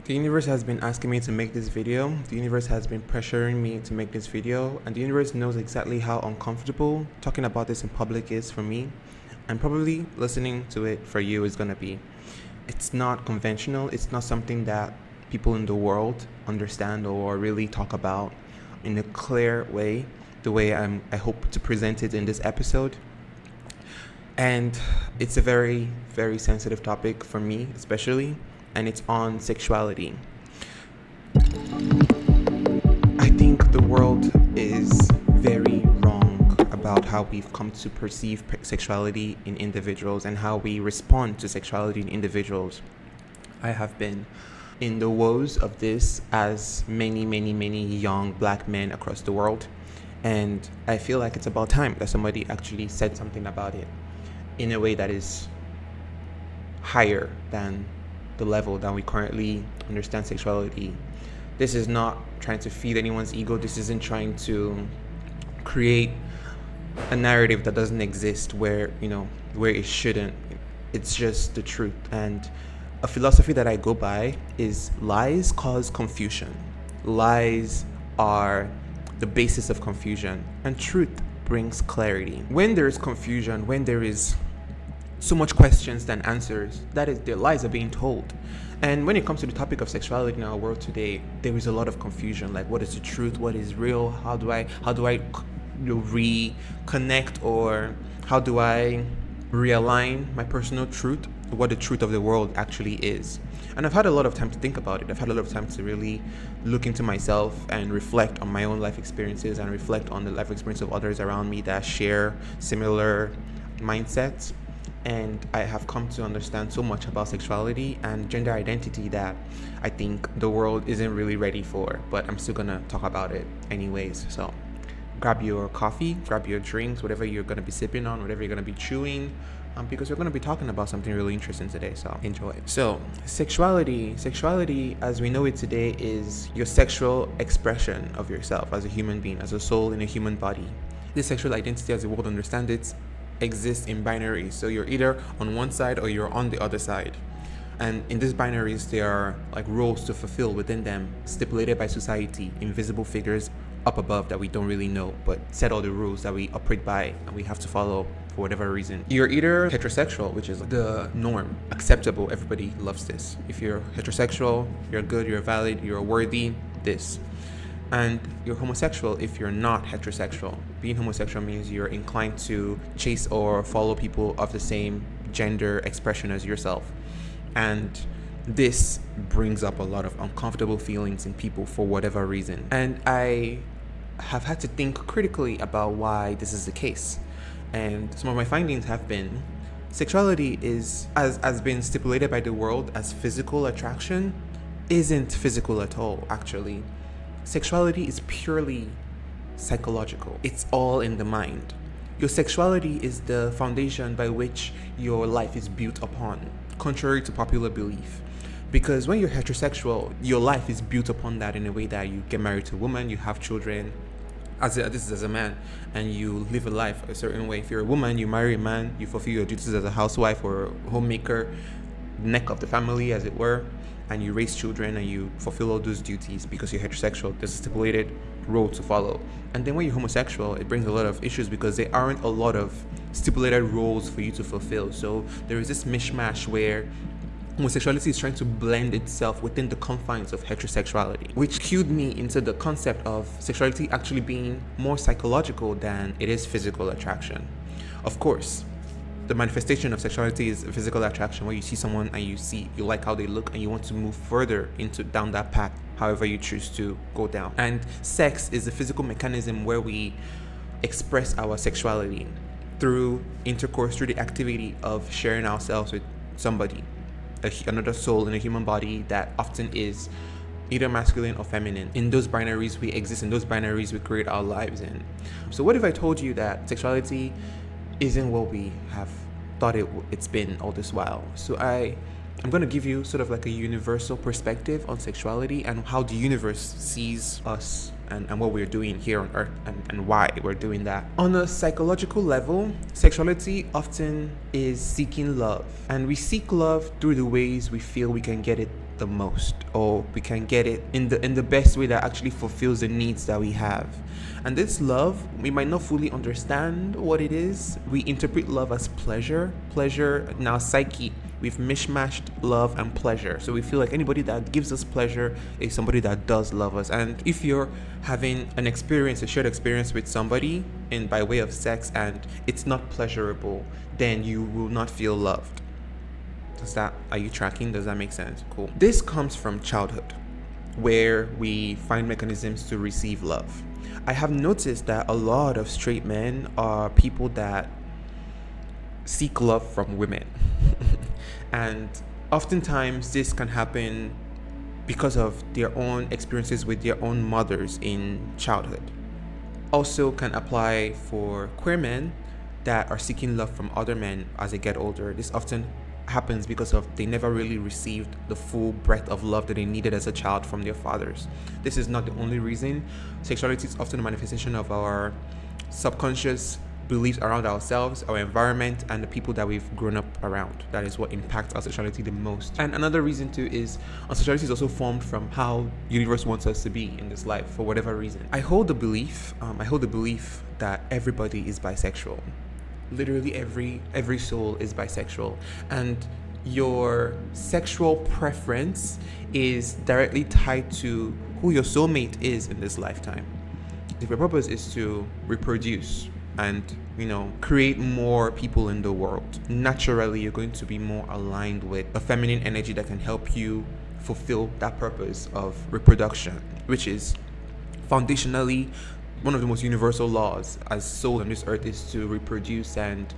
The universe has been asking me to make this video. The universe has been pressuring me to make this video, and the universe knows exactly how uncomfortable talking about this in public is for me, and probably listening to it for you is gonna be. It's not conventional. It's not something that people in the world understand or really talk about in a clear way, the way I hope to present it in this episode. And it's a very, very sensitive topic for me, especially, and it's on sexuality. I think the world is very wrong about how we've come to perceive sexuality in individuals and how we respond to sexuality in individuals. I have been in the woes of this as many, many, many young black men across the world, and I feel like it's about time that somebody actually said something about it in a way that is higher than the level that we currently understand sexuality. This is not trying to feed anyone's ego. This isn't trying to create a narrative that doesn't exist where it shouldn't. It's just the truth. And a philosophy that I go by is lies cause confusion. Lies are the basis of confusion, and truth brings clarity. When there is confusion, when there is so much questions than answers, that is, the lies are being told. And when it comes to the topic of sexuality in our world today, there is a lot of confusion. Like, what is the truth? What is real? How do I reconnect, or how do I realign my personal truth to what the truth of the world actually is? And I've had a lot of time to think about it. I've had a lot of time to really look into myself and reflect on my own life experiences and reflect on the life experience of others around me that share similar mindsets. And I have come to understand so much about sexuality and gender identity that I think the world isn't really ready for, but I'm still gonna talk about it anyways. So grab your coffee, grab your drinks, whatever you're gonna be sipping on, whatever you're gonna be chewing, because we're gonna be talking about something really interesting today, so enjoy. So sexuality as we know it today is your sexual expression of yourself as a human being, as a soul in a human body. This sexual identity, as the world understands it, exists in binaries. So you're either on one side or you're on the other side. And in these binaries, there are like roles to fulfill within them, stipulated by society, invisible figures up above that we don't really know, but set all the rules that we operate by and we have to follow for whatever reason. You're either heterosexual, which is the norm, acceptable, everybody loves this. If you're heterosexual, you're good, you're valid, you're worthy, this. And you're homosexual if you're not heterosexual. Being homosexual means you're inclined to chase or follow people of the same gender expression as yourself. And this brings up a lot of uncomfortable feelings in people for whatever reason. And I have had to think critically about why this is the case. And some of my findings have been sexuality has been stipulated by the world as physical attraction, isn't physical at all, actually. Sexuality is purely psychological. It's all in the mind. Your sexuality is the foundation by which your life is built upon, contrary to popular belief. Because when you're heterosexual, your life is built upon that in a way that you get married to a woman, you have children, this is as a man, and you live a life a certain way. If you're a woman, you marry a man, you fulfill your duties as a housewife or a homemaker, neck of the family, as it were, and you raise children and you fulfill all those duties because you're heterosexual. There's a stipulated role to follow. And then when you're homosexual, it brings a lot of issues because there aren't a lot of stipulated roles for you to fulfill. So there is this mishmash where homosexuality is trying to blend itself within the confines of heterosexuality, which cued me into the concept of sexuality actually being more psychological than it is physical attraction. Of course, the manifestation of sexuality is physical attraction, where you see someone and you like how they look and you want to move further down that path, however you choose to go down. And sex is a physical mechanism where we express our sexuality through intercourse, through the activity of sharing ourselves with somebody, another soul in a human body that often is either masculine or feminine. In those binaries we exist, in those binaries we create our lives in. So what if I told you that sexuality isn't what we have thought it's been all this while? So I'm going to give you sort of like a universal perspective on sexuality and how the universe sees us and what we're doing here on Earth and why we're doing that. On a psychological level, sexuality often is seeking love. And we seek love through the ways we feel we can get it the most, or we can get it in the best way that actually fulfills the needs that we have. And this love, we might not fully understand what it is. We interpret love as pleasure in our psyche. We've mishmashed love and pleasure, so we feel like anybody that gives us pleasure is somebody that does love us. And if you're having an experience, a shared experience with somebody in by way of sex, and it's not pleasurable, then you will not feel loved. Are you tracking? Does that make sense? Cool. This comes from childhood, where we find mechanisms to receive love. I have noticed that a lot of straight men are people that seek love from women. And oftentimes this can happen because of their own experiences with their own mothers in childhood. Also can apply for queer men that are seeking love from other men as they get older. This often happens because of they never really received the full breadth of love that they needed as a child from their fathers. This is not the only reason. Sexuality is often a manifestation of our subconscious beliefs around ourselves, our environment, and the people that we've grown up around. That is what impacts our sexuality the most. And another reason too is our sexuality is also formed from how the universe wants us to be in this life for whatever reason. I hold the belief that everybody is bisexual. Literally every soul is bisexual, and your sexual preference is directly tied to who your soulmate is in this lifetime. If your purpose is to reproduce and create more people in the world, naturally you're going to be more aligned with a feminine energy that can help you fulfill that purpose of reproduction, which is foundationally one of the most universal laws as soul on this earth, is to reproduce and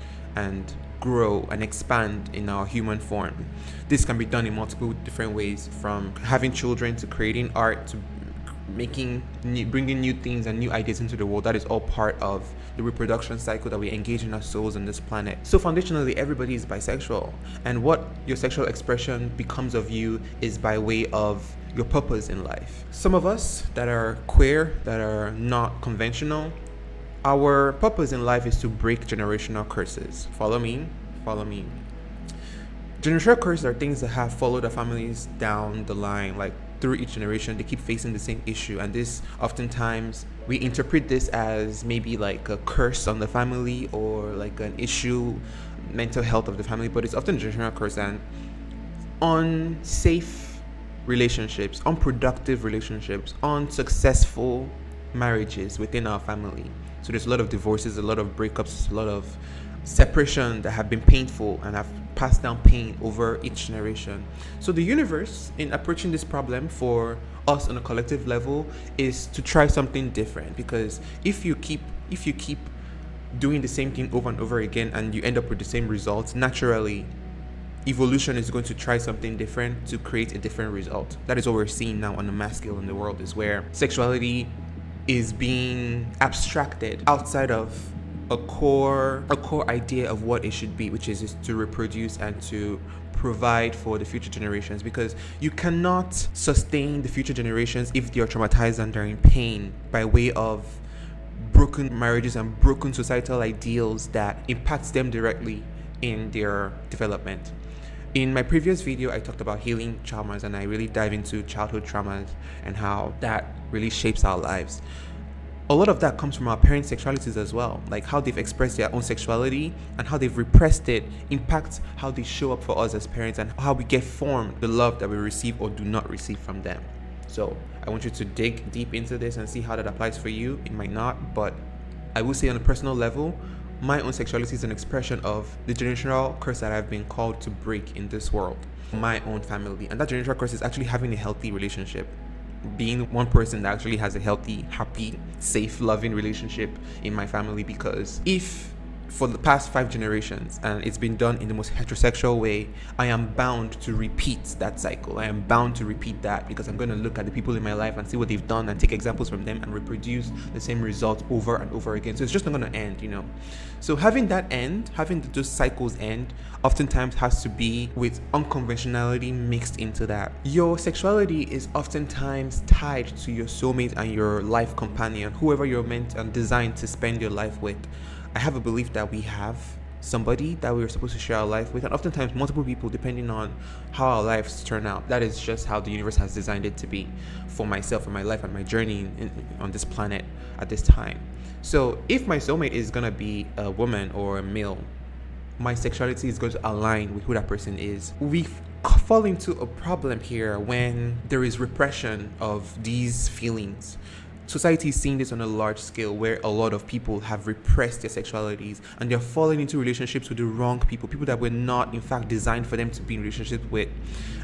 grow and expand in our human form. This can be done in multiple different ways, from having children to creating art to bringing new things and new ideas into the world. That is all part of the reproduction cycle that we engage in our souls on this planet. So foundationally, everybody is bisexual, and what your sexual expression becomes of you is by way of your purpose in life. Some of us that are queer, that are not conventional, our purpose in life is to break generational curses. Follow me. Generational curses are things that have followed the families down the line, like through each generation. They keep facing the same issue, and this oftentimes we interpret this as maybe like a curse on the family or like an issue, mental health of the family, but it's often a generational curse. And unsafe relationships, unproductive relationships, unsuccessful marriages within our family. So there's a lot of divorces, a lot of breakups, a lot of separation that have been painful and have passed down pain over each generation. So the universe, in approaching this problem for us on a collective level, is to try something different. Because if you keep doing the same thing over and over again and you end up with the same results, naturally evolution is going to try something different to create a different result. That is what we're seeing now on a mass scale in the world, is where sexuality is being abstracted outside of a core idea of what it should be, which is to reproduce and to provide for the future generations. Because you cannot sustain the future generations if they are traumatized and they're in pain by way of broken marriages and broken societal ideals that impacts them directly in their development. In my previous video, I talked about healing traumas, and I really dive into childhood traumas and how that really shapes our lives. A lot of that comes from our parents' sexualities as well, like how they've expressed their own sexuality and how they've repressed it impacts how they show up for us as parents and how we get formed the love that we receive or do not receive from them. So I want you to dig deep into this and see how that applies for you. It might not, but I will say on a personal level, my own sexuality is an expression of the generational curse that I've been called to break in this world, my own family. And that generational curse is actually having a healthy relationship, being one person that actually has a healthy, happy, safe, loving relationship in my family. Because if for the past 5 generations and it's been done in the most heterosexual way, I am bound to repeat that cycle. I am bound to repeat that because I'm going to look at the people in my life and see what they've done and take examples from them and reproduce the same results over and over again. So it's just not going to end, So having those cycles end oftentimes has to be with unconventionality mixed into that. Your sexuality is oftentimes tied to your soulmate and your life companion, whoever you're meant and designed to spend your life with. I have a belief that we have somebody that we were supposed to share our life with, and oftentimes multiple people depending on how our lives turn out. That is just how the universe has designed it to be for myself, for my life, and my journey on this planet at this time. So if my soulmate is gonna be a woman or a male, my sexuality is going to align with who that person is. We fall into a problem here when there is repression of these feelings. Society is seeing this on a large scale where a lot of people have repressed their sexualities and they're falling into relationships with the wrong people that were not in fact designed for them to be in relationships with.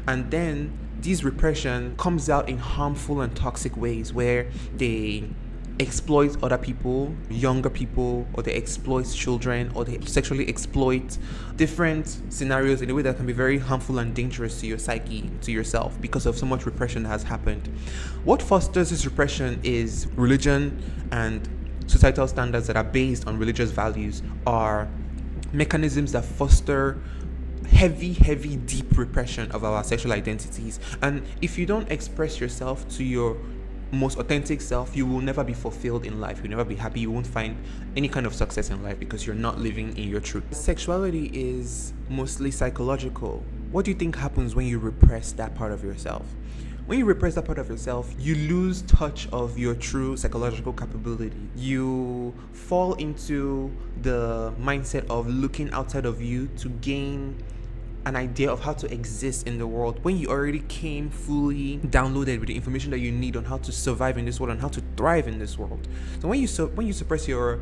And then this repression comes out in harmful and toxic ways where they exploit other people, younger people, or they exploit children, or they sexually exploit different scenarios in a way that can be very harmful and dangerous to your psyche, to yourself, because of so much repression that has happened. What fosters this repression is religion, and societal standards that are based on religious values are mechanisms that foster heavy, deep repression of our sexual identities. And if you don't express yourself to your most authentic self, you will never be fulfilled in life. You'll never be happy. You won't find any kind of success in life because you're not living in your truth. Sexuality is mostly psychological. What do you think happens when you repress that part of yourself? When you repress that part of yourself, you lose touch of your true psychological capability. You fall into the mindset of looking outside of you to gain an idea of how to exist in the world when you already came fully downloaded with the information that you need on how to survive in this world and how to thrive in this world. So when you suppress your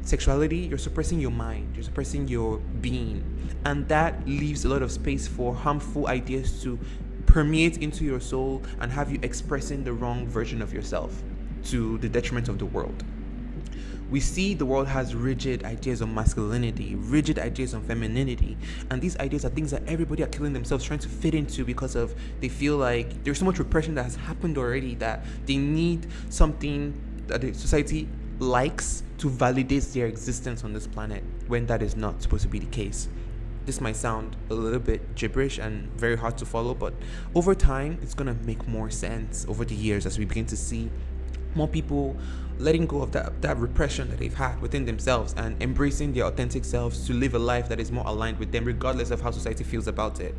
sexuality, you're suppressing your mind, you're suppressing your being, and that leaves a lot of space for harmful ideas to permeate into your soul and have you expressing the wrong version of yourself to the detriment of the world. We see the world has rigid ideas on masculinity, rigid ideas on femininity, and these ideas are things that everybody are killing themselves trying to fit into because of they feel like there's so much repression that has happened already that they need something that the society likes to validate their existence on this planet, when that is not supposed to be the case. This might sound a little bit gibberish and very hard to follow, but over time, it's going to make more sense over the years as we begin to see more people letting go of that repression that they've had within themselves and embracing their authentic selves to live a life that is more aligned with them, regardless of how society feels about it.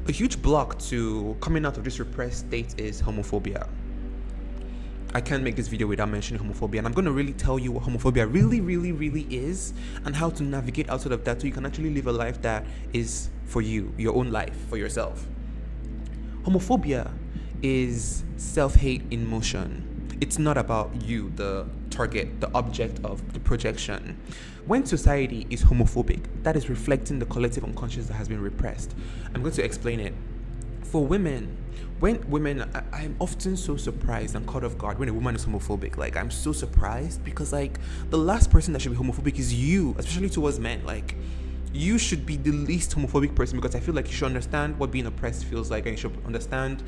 A huge block to coming out of this repressed state is homophobia. I can't make this video without mentioning homophobia, and I'm going to really tell you what homophobia really is and how to navigate outside of that so you can actually live a life that is for you, your own life, for yourself. Homophobia is self-hate in motion. It's not about you, the target, the object of the projection. When society is homophobic, that is reflecting the collective unconscious that has been repressed. I'm going to explain it. For women, I'm often so surprised and caught off guard when a woman is homophobic. Like, I'm so surprised because, like, the last person that should be homophobic is you, especially towards men. Like, you should be the least homophobic person because I feel like you should understand what being oppressed feels like, and you should understand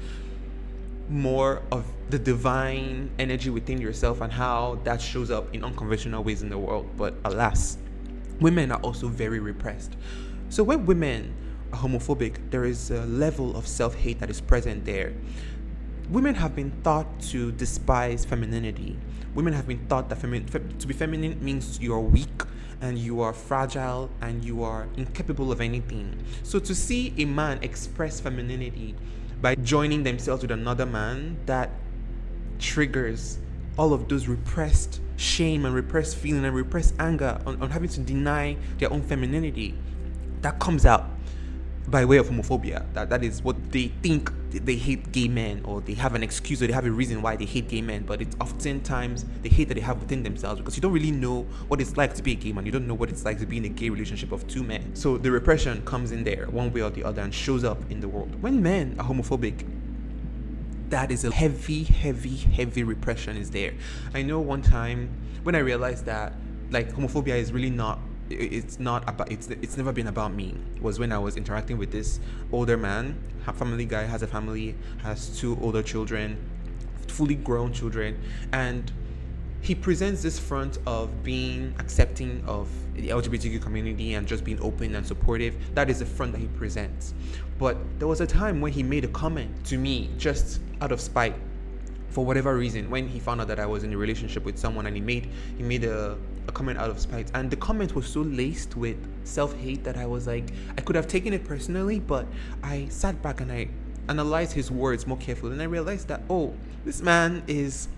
more of the divine energy within yourself and how that shows up in unconventional ways in the world. But alas, women are also very repressed. So when women are homophobic, there is a level of self-hate that is present there. Women have been taught to despise femininity. Women have been taught that to be feminine means you are weak and you are fragile and you are incapable of anything. So to see a man express femininity by joining themselves with another man, that triggers all of those repressed shame and repressed feeling and repressed anger on having to deny their own femininity. That comes out by way of homophobia. That is what they think. They hate gay men, or they have an excuse, or they have a reason why they hate gay men, but it's oftentimes the hate that they have within themselves because you don't really know what it's like to be a gay man. You don't know what it's like to be in a gay relationship of two men. So the repression comes in there one way or the other and shows up in the world. When men are homophobic, that is a heavy repression is there. I know one time when I realized that, like, homophobia is really not, it's never been about me, was when I was interacting with this older man, family guy, has a family, has two older children, fully grown children, and he presents this front of being accepting of the LGBTQ community and just being open and supportive. That is the front that he presents. But there was a time when he made a comment to me just out of spite, for whatever reason, when he found out that I was in a relationship with someone, and he made a a comment out of spite, and the comment was so laced with self-hate that I was like, I could have taken it personally, but I sat back and I analyzed his words more carefully, and I realized that, oh, this man is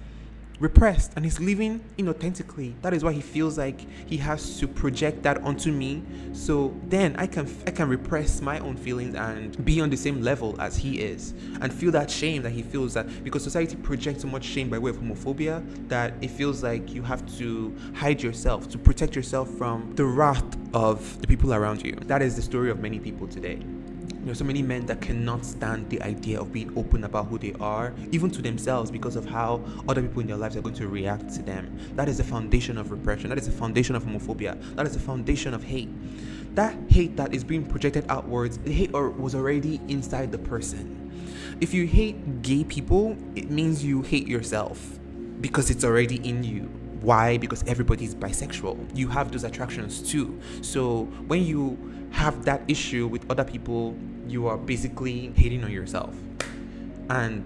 repressed and he's living inauthentically. That is why he feels like he has to project that onto me, so then I can repress my own feelings and be on the same level as he is, and feel that shame that he feels, that because society projects so much shame by way of homophobia that it feels like you have to hide yourself to protect yourself from the wrath of the people around you. That is the story of many people today. There are so many men that cannot stand the idea of being open about who they are, even to themselves, because of how other people in their lives are going to react to them. That is the foundation of repression. That is the foundation of homophobia. That is the foundation of hate. That hate that is being projected outwards, the hate was already inside the person. If you hate gay people, it means you hate yourself, because it's already in you. Why? Because everybody is bisexual. You have those attractions too. So when you have that issue with other people, you are basically hating on yourself. And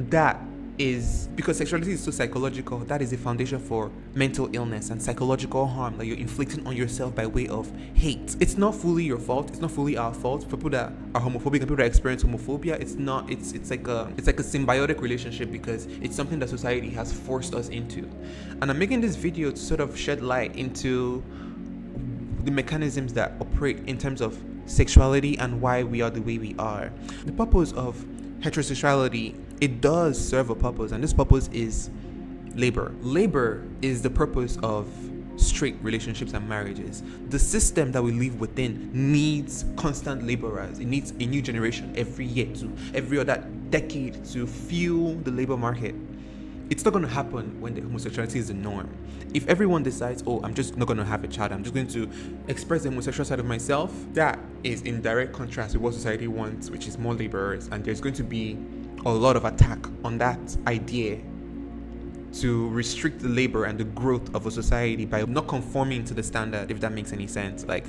that is because sexuality is so psychological. That is the foundation for mental illness and psychological harm that you're inflicting on yourself by way of hate. It's not fully your fault. It's not fully our fault. For people that are homophobic and people that experience homophobia, it's not. It's like a symbiotic relationship, because it's something that society has forced us into. And I'm making this video to sort of shed light into the mechanisms that operate in terms of sexuality and why we are the way we are. The purpose of heterosexuality, it does serve a purpose, and this purpose is labor. Labor is the purpose of straight relationships and marriages. The system that we live within needs constant laborers. It needs a new generation every year, to every other decade, to fuel the labor market. It's not going to happen when the homosexuality is the norm. If everyone decides, oh, I'm just not going to have a child, I'm just going to express the homosexual side of myself, that is in direct contrast with what society wants, which is more laborers. And there's going to be a lot of attack on that idea to restrict the labor and the growth of a society by not conforming to the standard, if that makes any sense. Like,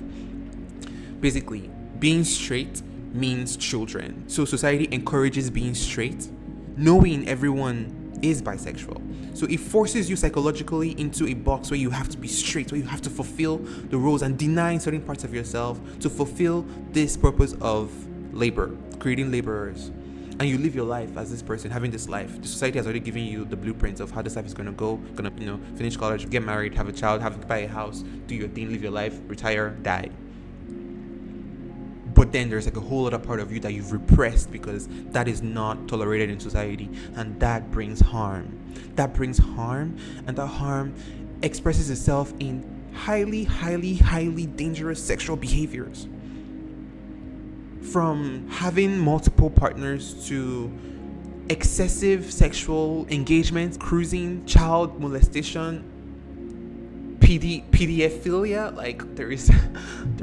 basically, being straight means children. So society encourages being straight, knowing everyone is bisexual. So it forces you psychologically into a box where you have to be straight, where you have to fulfill the roles and deny certain parts of yourself to fulfill this purpose of labor, creating laborers. And you live your life as this person, having this life. The society has already given you the blueprints of how this life is going to go. Finish college, get married, have a child, buy a house, do your thing, live your life, retire, die. But then there's like a whole other part of you that you've repressed, because that is not tolerated in society, and that brings harm. And that harm expresses itself in highly, highly, highly dangerous sexual behaviors. From having multiple partners to excessive sexual engagement, cruising, child molestation, pedophilia. Like, there is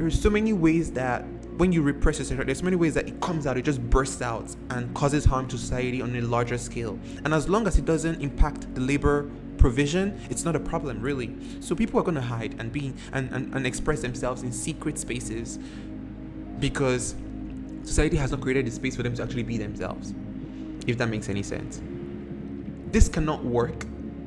so many ways that when you repress yourself, there's so many ways that it comes out, it just bursts out and causes harm to society on a larger scale. And as long as it doesn't impact the labor provision, it's not a problem, really. So people are going to hide and be and express themselves in secret spaces, because society has not created the space for them to actually be themselves, if that makes any sense. This cannot work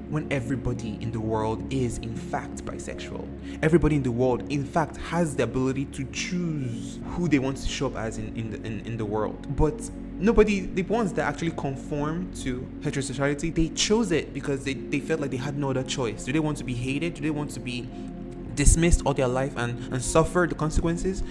when everybody in the world is in fact bisexual. Everybody in the world in fact has the ability to choose who they want to show up as in the world. But nobody, the ones that actually conform to heterosexuality, they chose it because they felt like they had no other choice. Do they want to be hated? Do they want to be dismissed all their life and suffer the consequences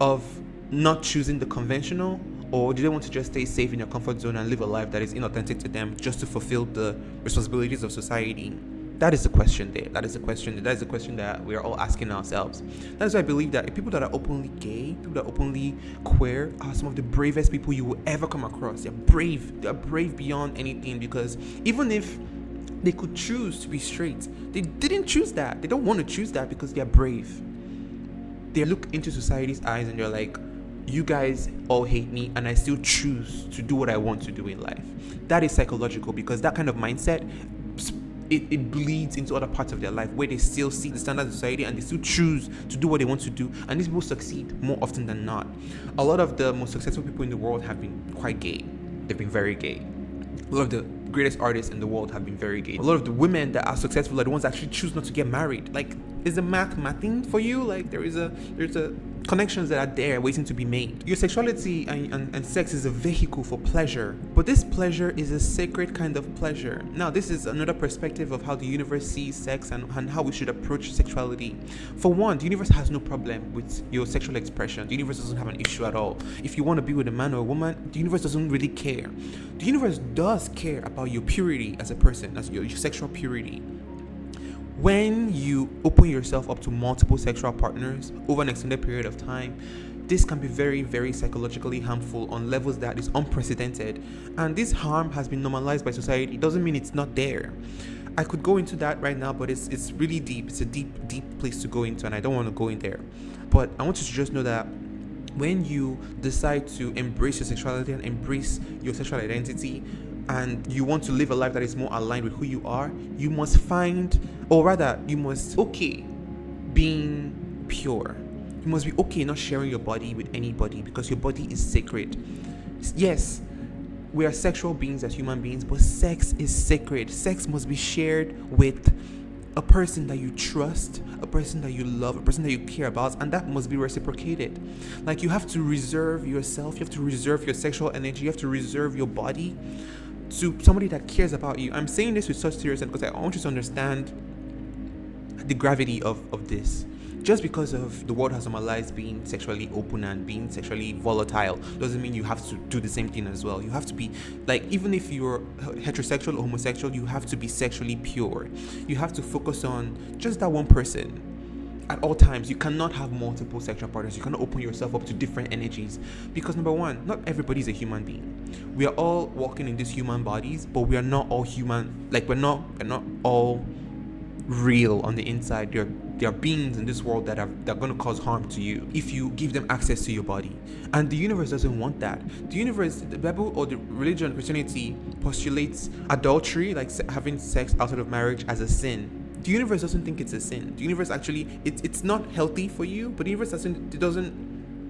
of not choosing the conventional? Or do they want to just stay safe in their comfort zone and live a life that is inauthentic to them just to fulfill the responsibilities of society? That is the question there. That is the question that we are all asking ourselves. That is why I believe that people that are openly gay, people that are openly queer, are some of the bravest people you will ever come across. They're brave. They're brave beyond anything, because even if they could choose to be straight, they didn't choose that. They don't want to choose that because they're brave. They look into society's eyes and they're like, you guys all hate me and I still choose to do what I want to do in life. That is psychological, because that kind of mindset, it bleeds into other parts of their life where they still see the standards of society and they still choose to do what they want to do. And these people succeed more often than not. A lot of the most successful people in the world have been quite gay. They've been very gay. A lot of the greatest artists in the world have been very gay. A lot of the women that are successful are the ones that actually choose not to get married. Like, is the mathing for you? Like, there's a connections that are there waiting to be made. Your sexuality and sex is a vehicle for pleasure, but this pleasure is a sacred kind of pleasure. Now, this is another perspective of how the universe sees sex and how we should approach sexuality. For one, the universe has no problem with your sexual expression. The universe doesn't have an issue at all. If you want to be with a man or a woman, the universe doesn't really care. The universe does care about your purity as a person, as your sexual purity. When you open yourself up to multiple sexual partners over an extended period of time, this can be very, very psychologically harmful on levels that is unprecedented. And this harm has been normalized by society. It doesn't mean it's not there. I could go into that right now, but it's really deep. It's a deep, deep place to go into, and I don't want to go in there. But I want you to just know that when you decide to embrace your sexuality and embrace your sexual identity, and you want to live a life that is more aligned with who you are, you must being pure. You must be okay not sharing your body with anybody, because your body is sacred. Yes, we are sexual beings as human beings, but sex is sacred. Sex must be shared with a person that you trust, a person that you love, a person that you care about, and that must be reciprocated. Like, you have to reserve yourself, you have to reserve your sexual energy, you have to reserve your body to somebody that cares about you. I'm saying this with such seriousness because I want you to understand the gravity of this. Just because of the world has normalized being sexually open and being sexually volatile doesn't mean you have to do the same thing as well. You have to be, like, even if you're heterosexual or homosexual, you have to be sexually pure. You have to focus on just that one person at all times. You cannot have multiple sexual partners. You cannot open yourself up to different energies, because number one, not everybody is a human being. We are all walking in these human bodies, but we are not all human. Like, we're not all real on the inside. There are beings in this world that are going to cause harm to you if you give them access to your body. And the universe doesn't want that. The universe, the Bible or the religion, Christianity, postulates adultery, like having sex outside of marriage, as a sin. The universe doesn't think it's a sin. The universe actually, it's not healthy for you, but the universe doesn't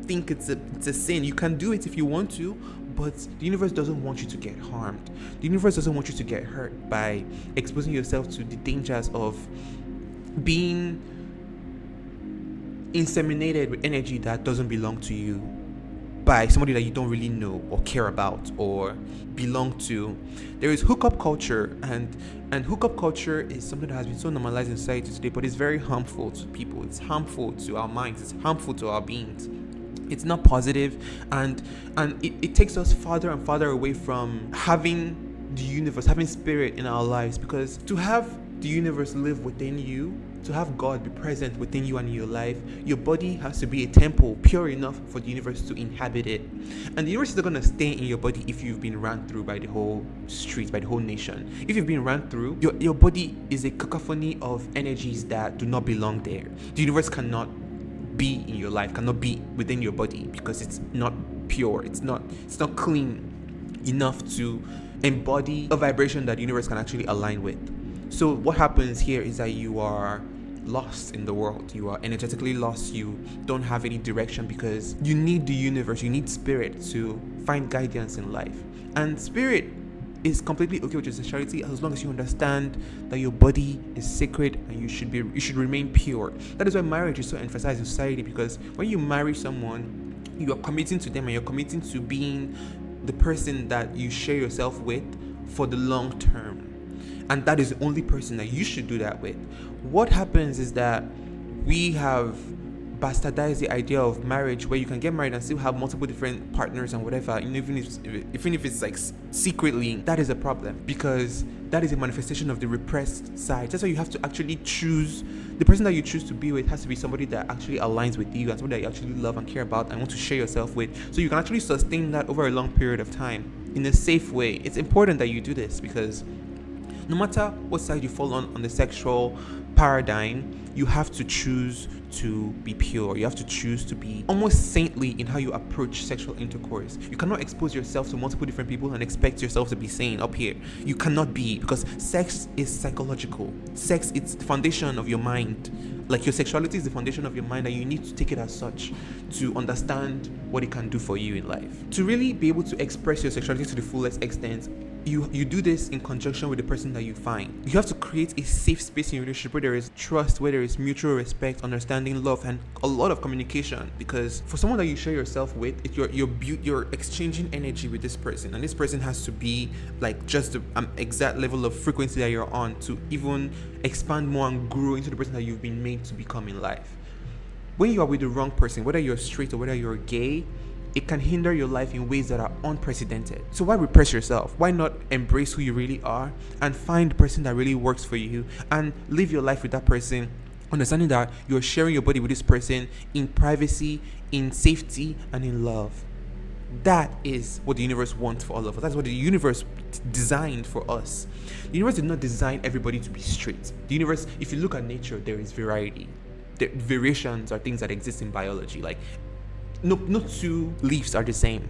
think it's a sin. You can do it if you want to, but the universe doesn't want you to get harmed. The universe doesn't want you to get hurt by exposing yourself to the dangers of being inseminated with energy that doesn't belong to you by somebody that you don't really know or care about or belong to. There is hookup culture, and hookup culture is something that has been so normalized in society today, but it's very harmful to people. It's harmful to our minds. It's harmful to our beings. It's not positive, and it takes us farther and farther away from having the universe, having spirit in our lives, because to have the universe live within you, to have God be present within you and in your life, your body has to be a temple pure enough for the universe to inhabit it. And the universe is not going to stay in your body if you've been run through by the whole street, by the whole nation. If you've been run through, your body is a cacophony of energies that do not belong there. The universe cannot be in your life, cannot be within your body, because it's not pure, it's not clean enough to embody a vibration that the universe can actually align with. So what happens here is that you are lost in the world. You are energetically lost. You don't have any direction, because you need the universe, you need spirit to find guidance in life. And spirit is completely okay with your sexuality as long as you understand that your body is sacred and you should remain pure. That is why marriage is so emphasized in society, because when you marry someone, you are committing to them, and you're committing to being the person that you share yourself with for the long term. And that is the only person that you should do that with. What happens is that we have bastardized the idea of marriage, where you can get married and still have multiple different partners and whatever, and even if it's like secretly. That is a problem, because that is a manifestation of the repressed side. That's why you have to actually choose. The person that you choose to be with has to be somebody that actually aligns with you, and somebody that you actually love and care about and want to share yourself with, so you can actually sustain that over a long period of time in a safe way. It's important that you do this, because no matter what side you fall on the sexual paradigm, you have to choose to be pure. You have to choose to be almost saintly in how you approach sexual intercourse. You cannot expose yourself to multiple different people and expect yourself to be sane up here. You cannot be, because sex is psychological. Sex is the foundation of your mind. Like, your sexuality is the foundation of your mind, and you need to take it as such to understand what it can do for you in life. To really be able to express your sexuality to the fullest extent, you do this in conjunction with the person that you find. You have to create a safe space in your relationship where there is trust, where there is mutual respect, understanding, love, and a lot of communication. Because for someone that you share yourself with, you're exchanging energy with this person, and this person has to be like just the exact level of frequency that you're on to even expand more and grow into the person that you've been made to become in life. When you are with the wrong person, whether you're straight or whether you're gay, it can hinder your life in ways that are unprecedented. So why repress yourself? Why not embrace who you really are and find the person that really works for you and live your life with that person, understanding that you're sharing your body with this person in privacy, in safety, and in love. That is what the universe wants for all of us. That's what the universe designed for us. The universe did not design everybody to be straight. The universe, if you look at nature, there is variety. The variations are things that exist in biology. Like, no two leaves are the same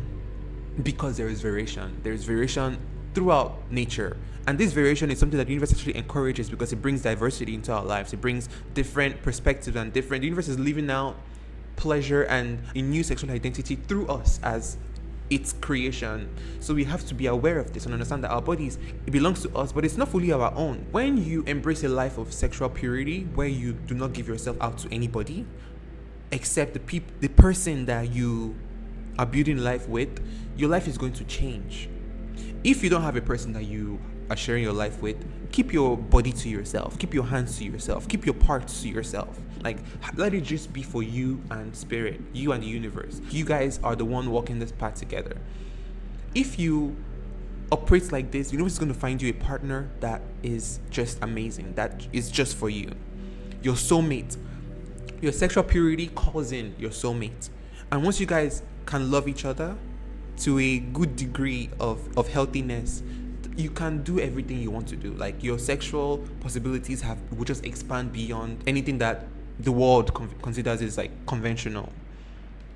because there is variation. There is variation throughout nature. And this variation is something that the universe actually encourages because it brings diversity into our lives. It brings different perspectives and different. The universe is living out pleasure and a new sexual identity through us as its creation. So we have to be aware of this and understand that our bodies, it belongs to us, but it's not fully our own. When you embrace a life of sexual purity where you do not give yourself out to anybody except the person that you are building life with, your life is going to change. If you don't have a person that you are sharing your life with, keep your body to yourself, keep your hands to yourself, keep your parts to yourself. Like, let it just be for you and spirit, you and the universe. You guys are the one walking this path together. If you operate like this, the universe is going to find you a partner that is just amazing, that is just for you. Your soulmate. Your sexual purity calls in your soulmate. And once you guys can love each other to a good degree of healthiness, you can do everything you want to do. Like, your sexual possibilities will just expand beyond anything that the world considers is like conventional.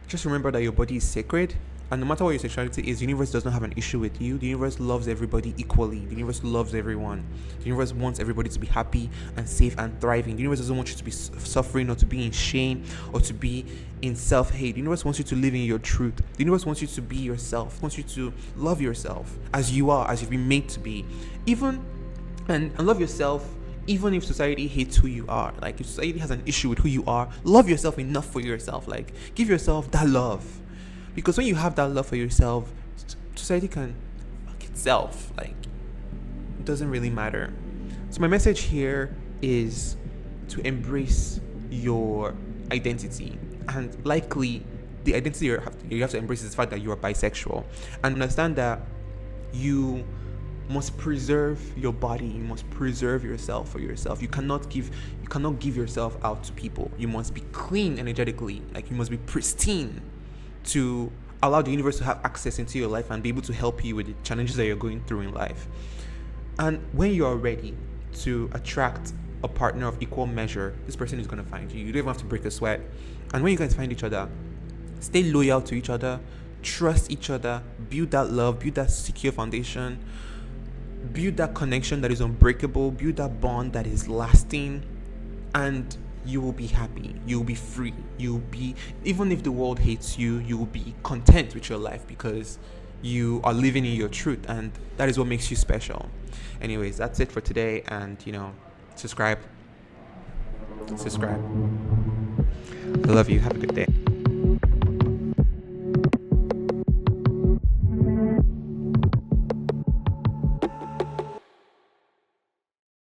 Just remember that your body is sacred, and no matter what your sexuality is, the universe does not have an issue with you. The universe loves everybody equally. The universe loves everyone. The universe wants everybody to be happy and safe and thriving. The universe doesn't want you to be suffering or to be in shame or to be in self-hate. The universe wants you to live in your truth. The universe wants you to be yourself, wants you to love yourself as you are, as you've been made to be. And love yourself even if society hates who you are. Like, if society has an issue with who you are, love yourself enough for yourself. Like, give yourself that love. Because when you have that love for yourself, society can fuck itself. Like, it doesn't really matter. So my message here is to embrace your identity. And likely, the identity you have to embrace is the fact that you are bisexual. And understand that you must preserve your body. You must preserve yourself for yourself. You cannot give yourself out to people. You must be clean energetically. Like, you must be pristine to allow the universe to have access into your life and be able to help you with the challenges that you're going through in life. And when you are ready to attract a partner of equal measure, this person is going to find you. You don't even have to break a sweat. And when you guys find each other, stay loyal to each other, trust each other, build that love, build that secure foundation, build that connection that is unbreakable, build that bond that is lasting, and you will be happy. You'll be free. Even if the world hates you, you will be content with your life because you are living in your truth, and that is what makes you special. Anyways, that's it for today, and subscribe. I love you. Have a good day.